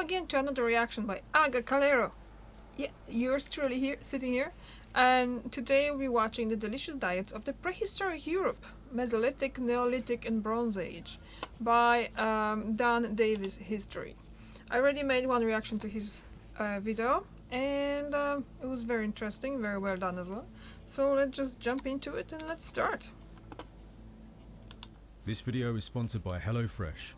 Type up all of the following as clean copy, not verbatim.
Hello again to another reaction by Aga Calero. Yeah, yours truly here, sitting here. And today we'll be watching the delicious diets of the prehistoric Europe, Mesolithic, Neolithic and Bronze Age by Dan Davis History. I already made one reaction to his video and it was very interesting, very well done as well. So let's just jump into it and let's start. This video is sponsored by HelloFresh.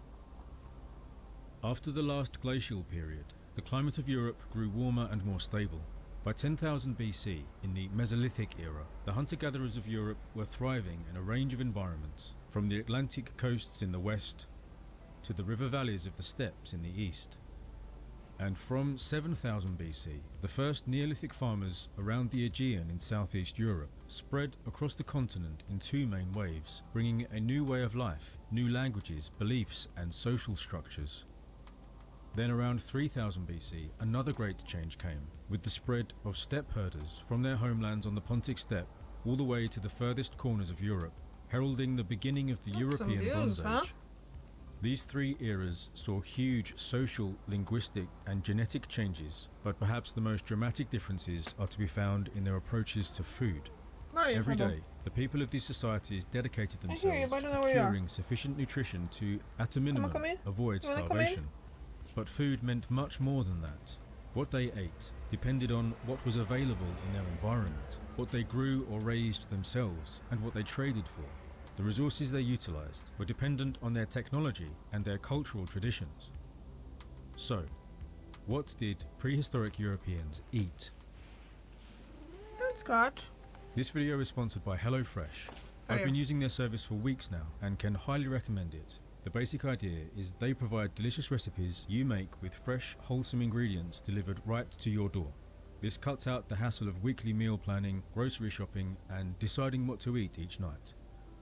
After the last glacial period, the climate of Europe grew warmer and more stable. By 10,000 BC, in the Mesolithic era, the hunter-gatherers of Europe were thriving in a range of environments, from the Atlantic coasts in the west to the river valleys of the steppes in the east. And from 7,000 BC, the first Neolithic farmers around the Aegean in southeast Europe spread across the continent in two main waves, bringing a new way of life, new languages, beliefs and social structures. Then around 3000 BC, another great change came, with the spread of steppe herders from their homelands on the Pontic steppe all the way to the furthest corners of Europe, heralding the beginning of the European Bronze Age. These three eras saw huge social, linguistic and genetic changes, but perhaps the most dramatic differences are to be found in their approaches to food. Every day, the people of these societies dedicated themselves to procuring sufficient nutrition to, at a minimum, avoid starvation. But food meant much more than that. What they ate depended on what was available in their environment, what they grew or raised themselves, and what they traded for. The resources they utilized were dependent on their technology and their cultural traditions. So, what did prehistoric Europeans eat? Scott. This video is sponsored by HelloFresh. I've been using their service for weeks now and can highly recommend it. The basic idea is they provide delicious recipes you make with fresh, wholesome ingredients delivered right to your door. This cuts out the hassle of weekly meal planning, grocery shopping, and deciding what to eat each night.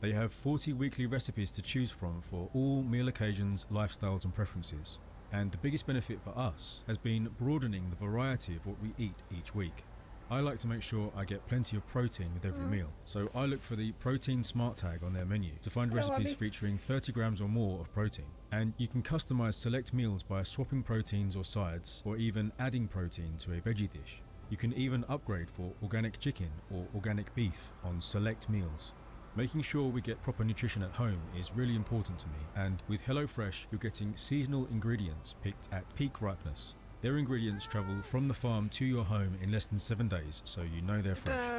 They have 40 weekly recipes to choose from for all meal occasions, lifestyles, and preferences. And the biggest benefit for us has been broadening the variety of what we eat each week. I like to make sure I get plenty of protein with every meal, so I look for the protein smart tag on their menu to find recipes featuring 30 grams or more of protein. And you can customize select meals by swapping proteins or sides, or even adding protein to a veggie dish. You can even upgrade for organic chicken or organic beef on select meals. Making sure we get proper nutrition at home is really important to me, and with HelloFresh you're getting seasonal ingredients picked at peak ripeness. Their ingredients travel from the farm to your home in less than 7 days, so you know they're fresh.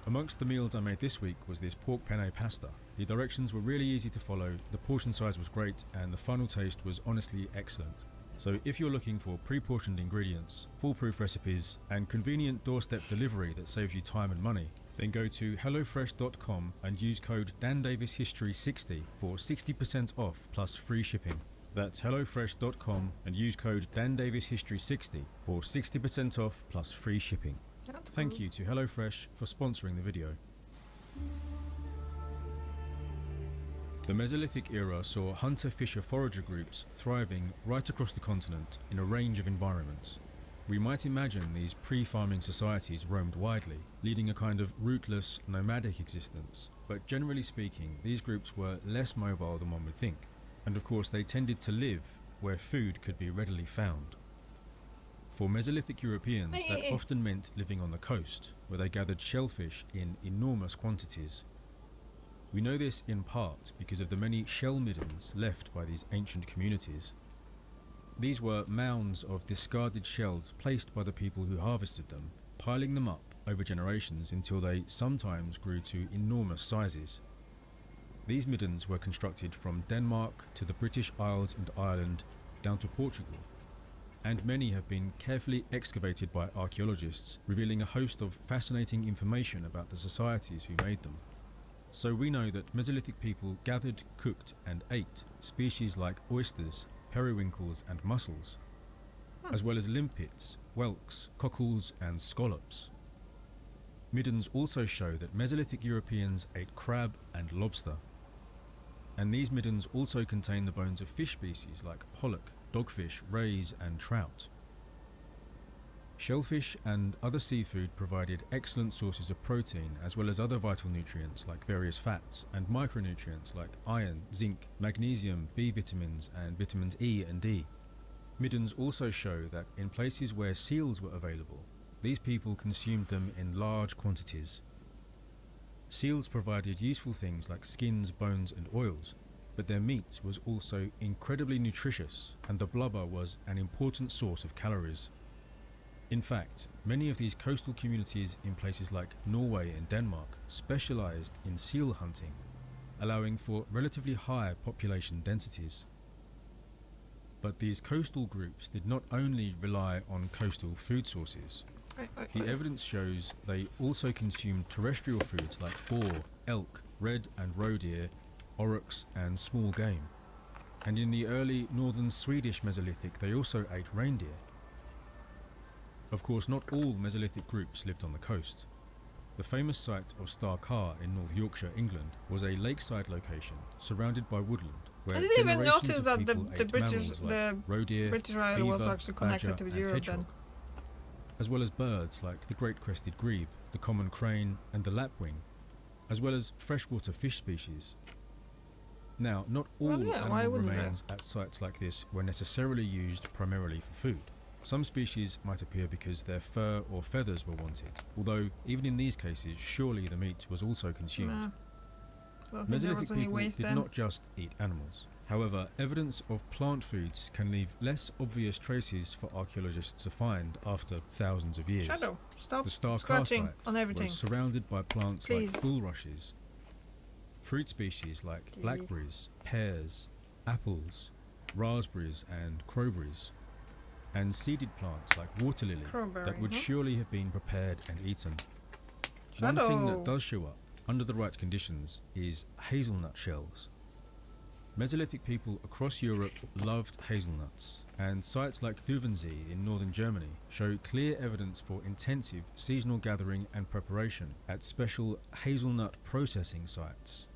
Amongst the meals I made this week was this pork penne pasta. The directions were really easy to follow, the portion size was great, and the final taste was honestly excellent. So if you're looking for pre-portioned ingredients, foolproof recipes, and convenient doorstep delivery that saves you time and money, then go to hellofresh.com and use code DanDavisHistory60 for 60% off plus free shipping. That's hellofresh.com and use code DanDavisHistory60 for 60% off plus free shipping. Thank you to HelloFresh for sponsoring the video. The Mesolithic era saw hunter-fisher-forager groups thriving right across the continent in a range of environments. We might imagine these pre-farming societies roamed widely, leading a kind of rootless, nomadic existence, but generally speaking, these groups were less mobile than one would think. And of course they tended to live where food could be readily found. For Mesolithic Europeans, that often meant living on the coast, where they gathered shellfish in enormous quantities. We know this in part because of the many shell middens left by these ancient communities. These were mounds of discarded shells placed by the people who harvested them, piling them up over generations until they sometimes grew to enormous sizes. These middens were constructed from Denmark to the British Isles and Ireland down to Portugal, and many have been carefully excavated by archaeologists, revealing a host of fascinating information about the societies who made them. So we know that Mesolithic people gathered, cooked and ate species like oysters, periwinkles and mussels, as well as limpets, whelks, cockles and scallops. Middens also show that Mesolithic Europeans ate crab and lobster. And these middens also contain the bones of fish species like pollock, dogfish, rays and trout. Shellfish and other seafood provided excellent sources of protein as well as other vital nutrients like various fats and micronutrients like iron, zinc, magnesium, B vitamins and vitamins E and D. Middens also show that in places where seals were available, these people consumed them in large quantities. Seals provided useful things like skins, bones and oils, but their meat was also incredibly nutritious and the blubber was an important source of calories. In fact, many of these coastal communities in places like Norway and Denmark specialized in seal hunting, allowing for relatively high population densities. But these coastal groups did not only rely on coastal food sources. The evidence shows they also consumed terrestrial foods like boar, elk, red and roe deer, aurochs and small game. And in the early northern Swedish Mesolithic they also ate reindeer. Of course, not all Mesolithic groups lived on the coast. The famous site of Starcar in North Yorkshire, England, was a lakeside location surrounded by woodland, where I didn't even generations notice of that people the ate British, mammals like the roe deer, British Isle was beaver, actually connected badger to and Europe then. hedgehog, as well as birds like the great crested grebe, the common crane and the lapwing, as well as freshwater fish species. Now, not all Well, yeah, why animal wouldn't they? remains at sites like this were necessarily used primarily for food. Some species might appear because their fur or feathers were wanted, although even in these cases surely the meat was also consumed. Nah. Don't think there Mesolithic was any people waste did then. not just eat animals. However, evidence of plant foods can leave less obvious traces for archaeologists to find after thousands of years. Shadow, stop The Starcar scratching site on everything. was surrounded by plants Please. like bulrushes, fruit species like Okay. blackberries, pears, apples, raspberries and crowberries, and seeded plants like water lily Crowberry, that would huh? surely have been prepared and eaten. Shadow. One thing that does show up under the right conditions is hazelnut shells. Mesolithic people across Europe loved hazelnuts, and sites like Duvensee in northern Germany show clear evidence for intensive seasonal gathering and preparation at special hazelnut processing sites.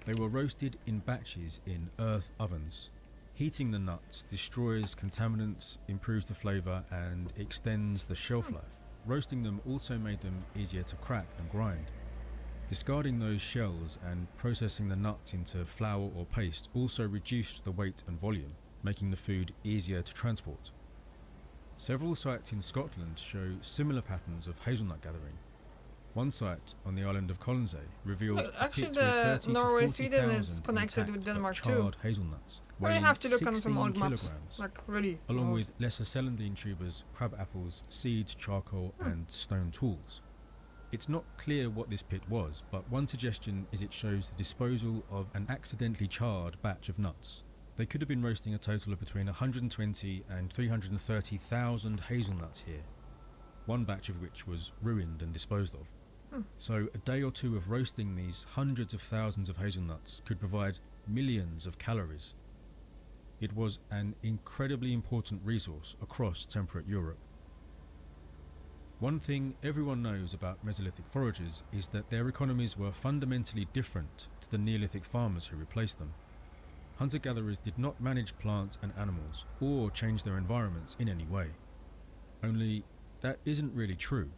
They were roasted in batches in earth ovens. Heating the nuts destroys contaminants, improves the flavour and extends the shelf life. Roasting them also made them easier to crack and grind. Discarding those shells and processing the nuts into flour or paste also reduced the weight and volume, making the food easier to transport. Several sites in Scotland show similar patterns of hazelnut gathering. One site on the island of Colonsay revealed Look, a actually pit the with 30 Norway, to Sweden is 40,000 connected with intact but Denmark too. charred hazelnuts, We weighing have to look on some 16 old maps, kilograms, like really along old. with lesser celandine tubers, crab apples, seeds, charcoal and stone tools. It's not clear what this pit was, but one suggestion is it shows the disposal of an accidentally charred batch of nuts. They could have been roasting a total of between 120 and 330,000 hazelnuts here, one batch of which was ruined and disposed of. So a day or two of roasting these hundreds of thousands of hazelnuts could provide millions of calories. It was an incredibly important resource across temperate Europe. One thing everyone knows about Mesolithic foragers is that their economies were fundamentally different to the Neolithic farmers who replaced them. Hunter-gatherers did not manage plants and animals or change their environments in any way. Only that isn't really true.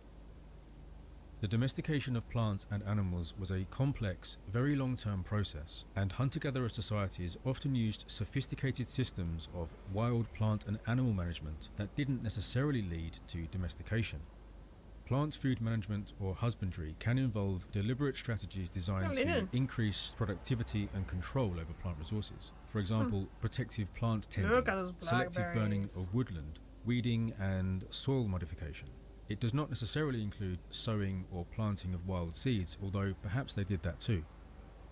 The domestication of plants and animals was a complex, very long-term process, and hunter-gatherer societies often used sophisticated systems of wild plant and animal management that didn't necessarily lead to domestication. Plant food management or husbandry can involve deliberate strategies designed to increase productivity and control over plant resources. For example, protective plant tending, Look at those selective burning blackberries. of woodland, weeding and soil modification. It does not necessarily include sowing or planting of wild seeds, although perhaps they did that too.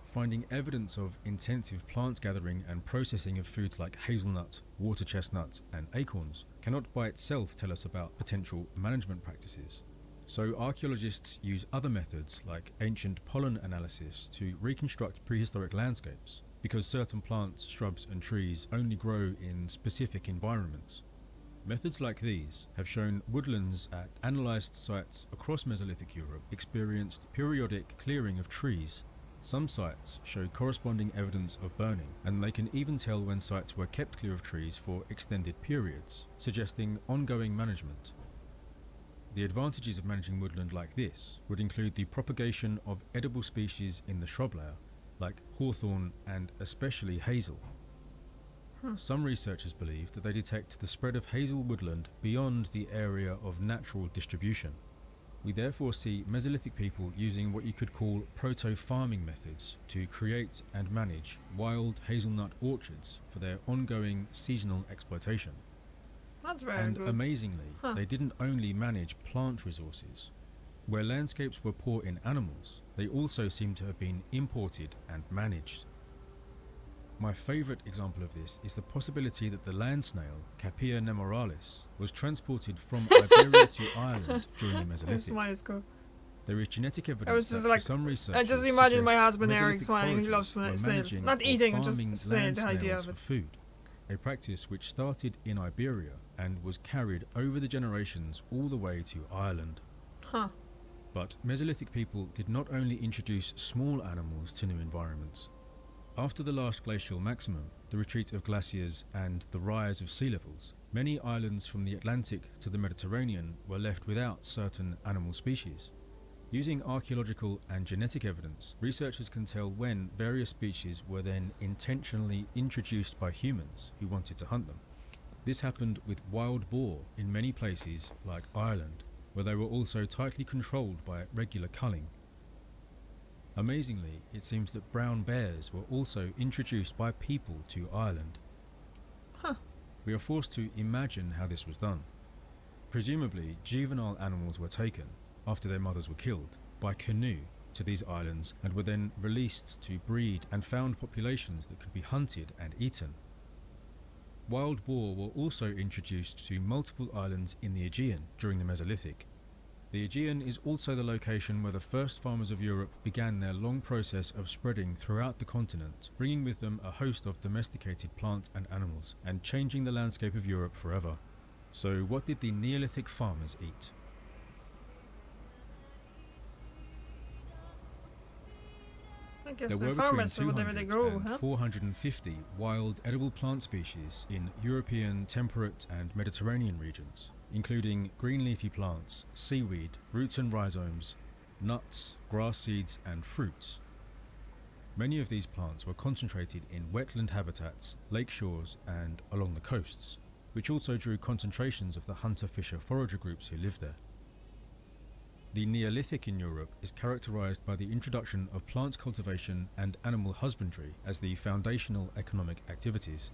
Finding evidence of intensive plant gathering and processing of foods like hazelnut, water chestnuts and acorns cannot by itself tell us about potential management practices. So archaeologists use other methods like ancient pollen analysis to reconstruct prehistoric landscapes, because certain plants, shrubs and trees only grow in specific environments. Methods like these have shown woodlands at analysed sites across Mesolithic Europe experienced periodic clearing of trees. Some sites show corresponding evidence of burning, and they can even tell when sites were kept clear of trees for extended periods, suggesting ongoing management. The advantages of managing woodland like this would include the propagation of edible species in the shrub layer, like hawthorn and especially hazel. Some researchers believe that they detect the spread of hazel woodland beyond the area of natural distribution. We therefore see Mesolithic people using what you could call proto-farming methods to create and manage wild hazelnut orchards for their ongoing seasonal exploitation. That's very And good. amazingly, they didn't only manage plant resources. Where landscapes were poor in animals, they also seem to have been imported and managed. My favourite example of this is the possibility that the land snail, Capia nemoralis, was transported from Iberia to Ireland during the Mesolithic. Smile is cool. There is genetic I evidence was just that like, for some researchers I just imagine my suggests husband Eric Mesolithic smiling. He loves foragers were snails. managing Not or eating, just farming snail, land the idea snails of for it. food, a practice which started in Iberia and was carried over the generations all the way to Ireland. But Mesolithic people did not only introduce small animals to new environments. After the last glacial maximum, the retreat of glaciers and the rise of sea levels, many islands from the Atlantic to the Mediterranean were left without certain animal species. Using archaeological and genetic evidence, researchers can tell when various species were then intentionally introduced by humans who wanted to hunt them. This happened with wild boar in many places like Ireland, where they were also tightly controlled by regular culling. Amazingly, it seems that brown bears were also introduced by people to Ireland. We are forced to imagine how this was done. Presumably, juvenile animals were taken, after their mothers were killed, by canoe to these islands and were then released to breed and found populations that could be hunted and eaten. Wild boar were also introduced to multiple islands in the Aegean during the Mesolithic. The Aegean is also the location where the first farmers of Europe began their long process of spreading throughout the continent, bringing with them a host of domesticated plants and animals, and changing the landscape of Europe forever. So what did the Neolithic farmers eat? I guess There the were between farmers, whatever 200 they grow, and 450 wild edible plant species in European temperate and Mediterranean regions, including green leafy plants, seaweed, roots and rhizomes, nuts, grass seeds and fruits. Many of these plants were concentrated in wetland habitats, lake shores and along the coasts, which also drew concentrations of the hunter-fisher-forager groups who lived there. The Neolithic in Europe is characterized by the introduction of plant cultivation and animal husbandry as the foundational economic activities.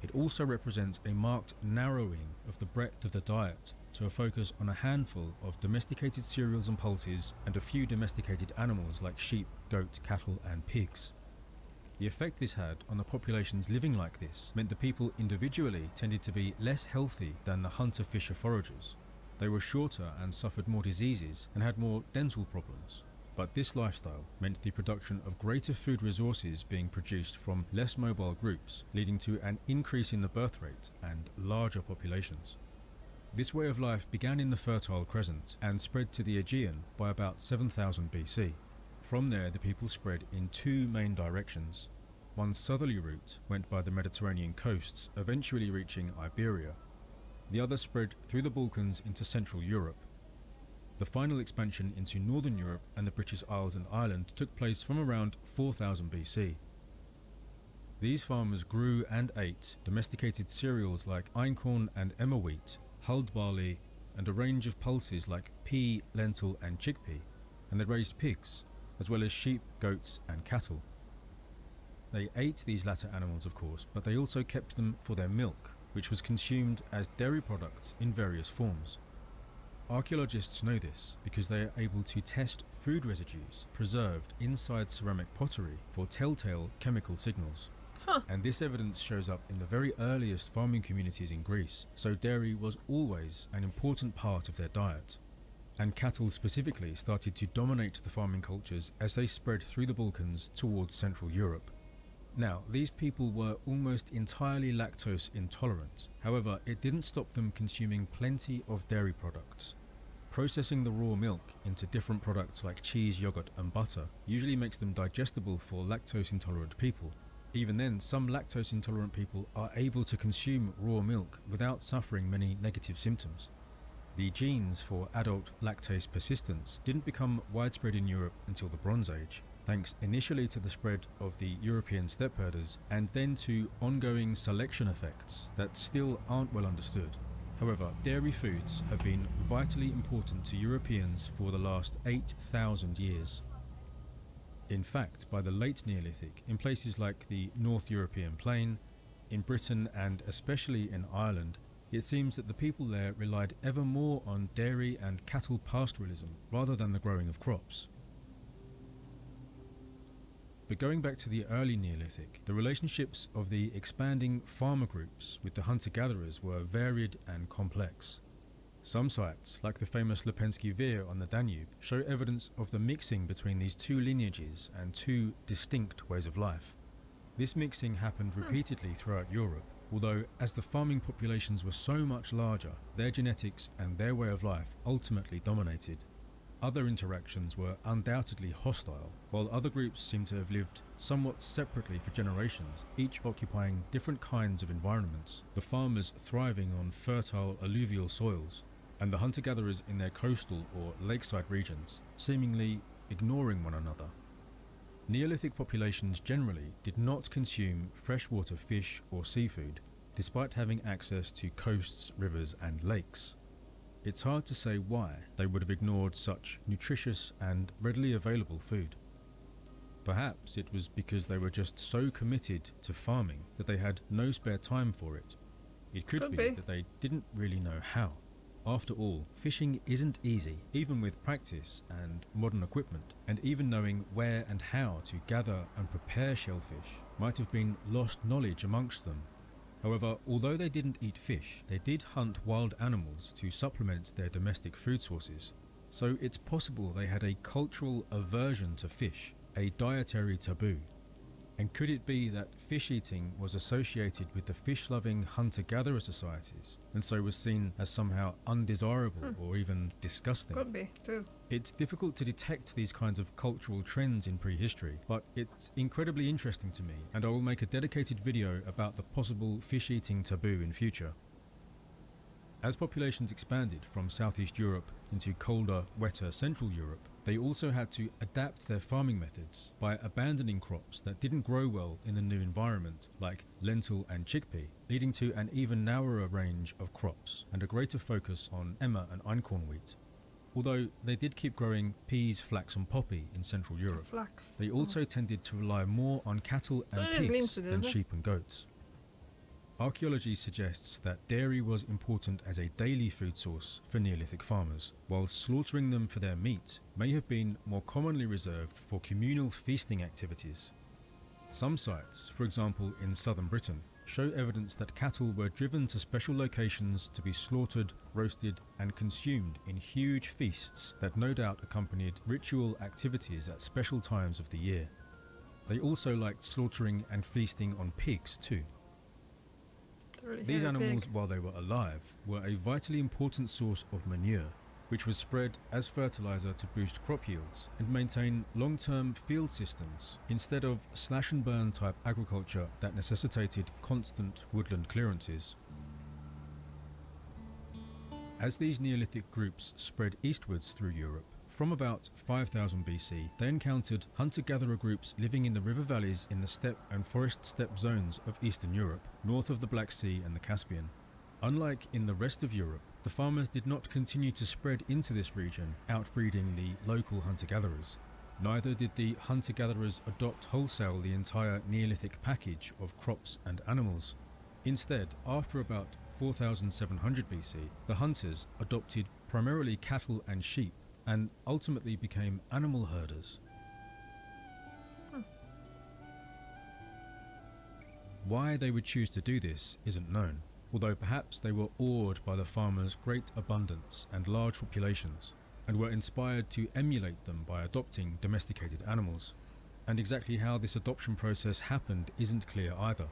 It also represents a marked narrowing of the breadth of the diet to a focus on a handful of domesticated cereals and pulses and a few domesticated animals like sheep, goat, cattle and pigs. The effect this had on the populations living like this meant the people individually tended to be less healthy than the hunter-fisher-foragers. They were shorter and suffered more diseases and had more dental problems. But this lifestyle meant the production of greater food resources being produced from less mobile groups, leading to an increase in the birth rate and larger populations. This way of life began in the Fertile Crescent and spread to the Aegean by about 7000 BC. From there, the people spread in two main directions. One southerly route went by the Mediterranean coasts, eventually reaching Iberia. The other spread through the Balkans into Central Europe. The final expansion into Northern Europe and the British Isles and Ireland took place from around 4000 BC. These farmers grew and ate domesticated cereals like einkorn and emmer wheat, hulled barley, and a range of pulses like pea, lentil and chickpea, and they raised pigs, as well as sheep, goats and cattle. They ate these latter animals, of course, but they also kept them for their milk, which was consumed as dairy products in various forms. Archaeologists know this because they are able to test food residues preserved inside ceramic pottery for telltale chemical signals. And this evidence shows up in the very earliest farming communities in Greece, so dairy was always an important part of their diet. And cattle specifically started to dominate the farming cultures as they spread through the Balkans towards Central Europe. Now, these people were almost entirely lactose intolerant. However, it didn't stop them consuming plenty of dairy products. Processing the raw milk into different products like cheese, yogurt and butter usually makes them digestible for lactose intolerant people. Even then, some lactose intolerant people are able to consume raw milk without suffering many negative symptoms. The genes for adult lactase persistence didn't become widespread in Europe until the Bronze Age, thanks initially to the spread of the European steppe herders and then to ongoing selection effects that still aren't well understood. However, dairy foods have been vitally important to Europeans for the last 8,000 years. In fact, by the late Neolithic, in places like the North European plain, in Britain and especially in Ireland, it seems that the people there relied ever more on dairy and cattle pastoralism rather than the growing of crops. But going back to the early Neolithic, the relationships of the expanding farmer groups with the hunter-gatherers were varied and complex. Some sites, like the famous Lipensky Veer on the Danube, show evidence of the mixing between these two lineages and two distinct ways of life. This mixing happened repeatedly throughout Europe, although as the farming populations were so much larger, their genetics and their way of life ultimately dominated. Other interactions were undoubtedly hostile, while other groups seem to have lived somewhat separately for generations, each occupying different kinds of environments, the farmers thriving on fertile alluvial soils, and the hunter-gatherers in their coastal or lakeside regions, seemingly ignoring one another. Neolithic populations generally did not consume freshwater fish or seafood, despite having access to coasts, rivers, and lakes. It's hard to say why they would have ignored such nutritious and readily available food. Perhaps it was because they were just so committed to farming that they had no spare time for it. It could be that they didn't really know how. After all, fishing isn't easy, even with practice and modern equipment, and even knowing where and how to gather and prepare shellfish might have been lost knowledge amongst them. However, although they didn't eat fish, they did hunt wild animals to supplement their domestic food sources. So it's possible they had a cultural aversion to fish, a dietary taboo. And could it be that fish eating was associated with the fish-loving hunter-gatherer societies, and so was seen as somehow undesirable or even disgusting? Could be, too. It's difficult to detect these kinds of cultural trends in prehistory, but it's incredibly interesting to me, and I will make a dedicated video about the possible fish-eating taboo in future. As populations expanded from Southeast Europe into colder, wetter Central Europe, they also had to adapt their farming methods by abandoning crops that didn't grow well in the new environment, like lentil and chickpea, leading to an even narrower range of crops and a greater focus on emmer and einkorn wheat. Although they did keep growing peas, flax and poppy in Central Europe, they also tended to rely more on cattle and pigs than sheep and goats. Archaeology suggests that dairy was important as a daily food source for Neolithic farmers, while slaughtering them for their meat may have been more commonly reserved for communal feasting activities. Some sites, for example in southern Britain, show evidence that cattle were driven to special locations to be slaughtered, roasted and consumed in huge feasts that no doubt accompanied ritual activities at special times of the year. They also liked slaughtering and feasting on pigs too. These animals, while they were alive, were a vitally important source of manure, which was spread as fertilizer to boost crop yields and maintain long-term field systems instead of slash-and-burn type agriculture that necessitated constant woodland clearances. As these Neolithic groups spread eastwards through Europe, from about 5000 BC, they encountered hunter-gatherer groups living in the river valleys in the steppe and forest steppe zones of Eastern Europe, north of the Black Sea and the Caspian. Unlike in the rest of Europe, the farmers did not continue to spread into this region, outbreeding the local hunter-gatherers. Neither did the hunter-gatherers adopt wholesale the entire Neolithic package of crops and animals. Instead, after about 4700 BC, the hunters adopted primarily cattle and sheep, and ultimately became animal herders. Why they would choose to do this isn't known, although perhaps they were awed by the farmers' great abundance and large populations, and were inspired to emulate them by adopting domesticated animals. And exactly how this adoption process happened isn't clear either.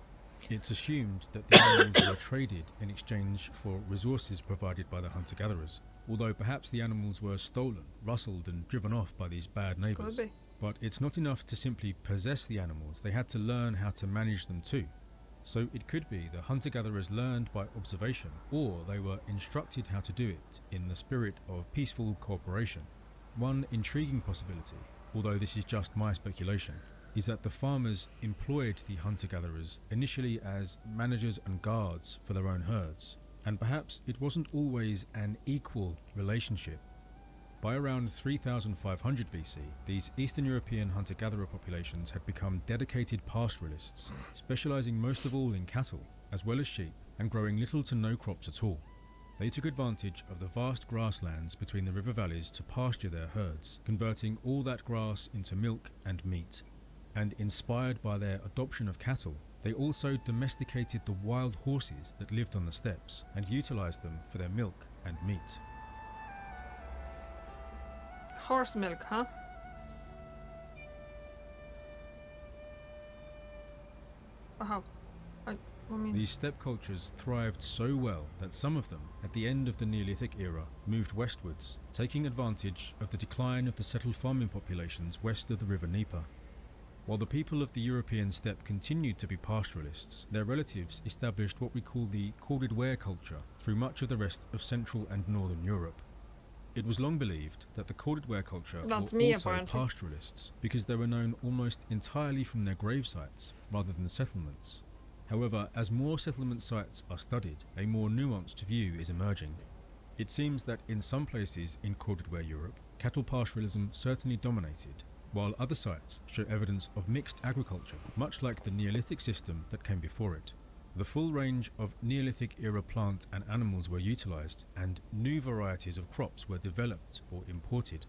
It's assumed that the animals were traded in exchange for resources provided by the hunter-gatherers, although perhaps the animals were stolen, rustled and driven off by these bad neighbours. But it's not enough to simply possess the animals, they had to learn how to manage them too. So it could be the hunter-gatherers learned by observation, or they were instructed how to do it in the spirit of peaceful cooperation. One intriguing possibility although this is just my speculation, is that the farmers employed the hunter-gatherers initially as managers and guards for their own herds, and perhaps it wasn't always an equal relationship. By around 3500 BC, these Eastern European hunter-gatherer populations had become dedicated pastoralists, specializing most of all in cattle, as well as sheep, and growing little to no crops at all. They took advantage of the vast grasslands between the river valleys to pasture their herds, converting all that grass into milk and meat. And inspired by their adoption of cattle, they also domesticated the wild horses that lived on the steppes and utilized them for their milk and meat. Horse milk, huh? Wow. I mean, these steppe cultures thrived so well that some of them, at the end of the Neolithic era, moved westwards, taking advantage of the decline of the settled farming populations west of the river Dnieper. While the people of the European steppe continued to be pastoralists, their relatives established what we call the corded ware culture through much of the rest of Central and Northern Europe. It was long believed that the corded ware culture were also pastoralists because they were known almost entirely from their grave sites rather than settlements. However, as more settlement sites are studied, a more nuanced view is emerging. It seems that in some places in corded ware Europe, cattle pastoralism certainly dominated, while other sites show evidence of mixed agriculture, much like the Neolithic system that came before it. The full range of Neolithic-era plant and animals were utilized, and new varieties of crops were developed or imported.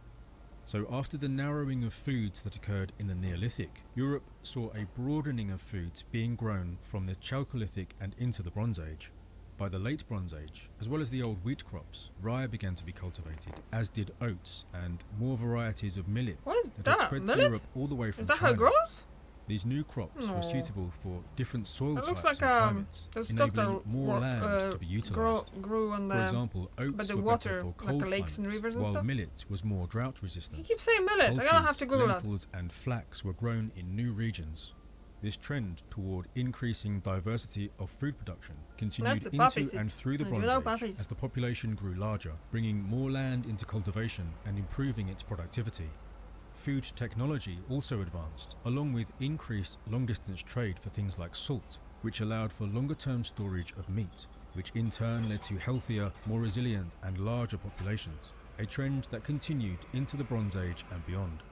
So after the narrowing of foods that occurred in the Neolithic, Europe saw a broadening of foods being grown from the Chalcolithic and into the Bronze Age. By the Late Bronze Age, as well as the old wheat crops, rye began to be cultivated, as did oats and more varieties of millet that had spread to Europe all the way from China. Is that China. how it grows? These new crops were suitable for different soil types looks like, and climates, enabling that more land to be utilised. Grew on For example, oats were better for cold lakes and rivers climates, and while millet was more drought resistant. You keep saying millet, Pulses, I'm gonna have to Google that. lentils and flax were grown in new regions. This trend toward increasing diversity of food production continued into and through the Bronze Age as the population grew larger, bringing more land into cultivation and improving its productivity. Food technology also advanced, along with increased long-distance trade for things like salt, which allowed for longer-term storage of meat, which in turn led to healthier, more resilient and larger populations, a trend that continued into the Bronze Age and beyond.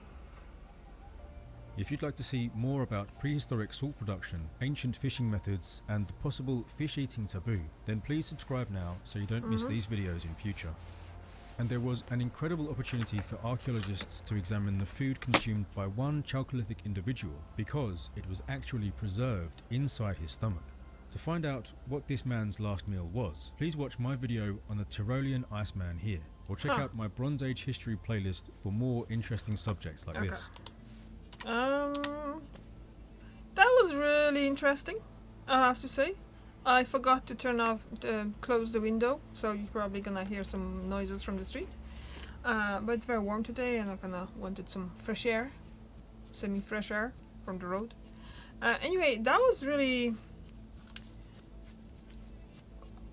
If you'd like to see more about prehistoric salt production, ancient fishing methods, and the possible fish-eating taboo, then please subscribe now so you don't miss these videos in future. And there was an incredible opportunity for archaeologists to examine the food consumed by one Chalcolithic individual because it was actually preserved inside his stomach. To find out what this man's last meal was, please watch my video on the Tyrolean Iceman here, or check out my Bronze Age history playlist for more interesting subjects like this. That was really interesting, I have to say. I forgot to close the window, so you're probably gonna hear some noises from the street. But it's very warm today, and I kinda wanted some fresh air, semi-fresh air from the road. Anyway, that was really.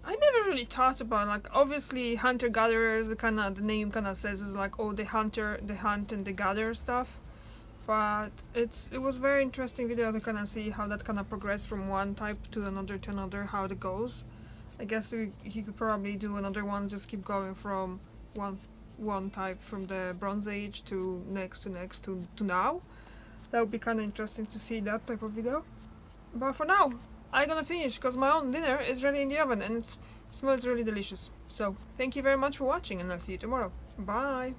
I never really thought about, like, obviously hunter-gatherers. The name kinda says is like, oh, they hunt and they gather stuff. But it was very interesting video to kind of see how that kind of progressed from one type to another, how it goes. I guess he could probably do another one, just keep going from one type from the Bronze Age to next to now. That would be kind of interesting to see that type of video. But for now, I'm gonna finish because my own dinner is ready in the oven and it smells really delicious. So thank you very much for watching, and I'll see you tomorrow. Bye!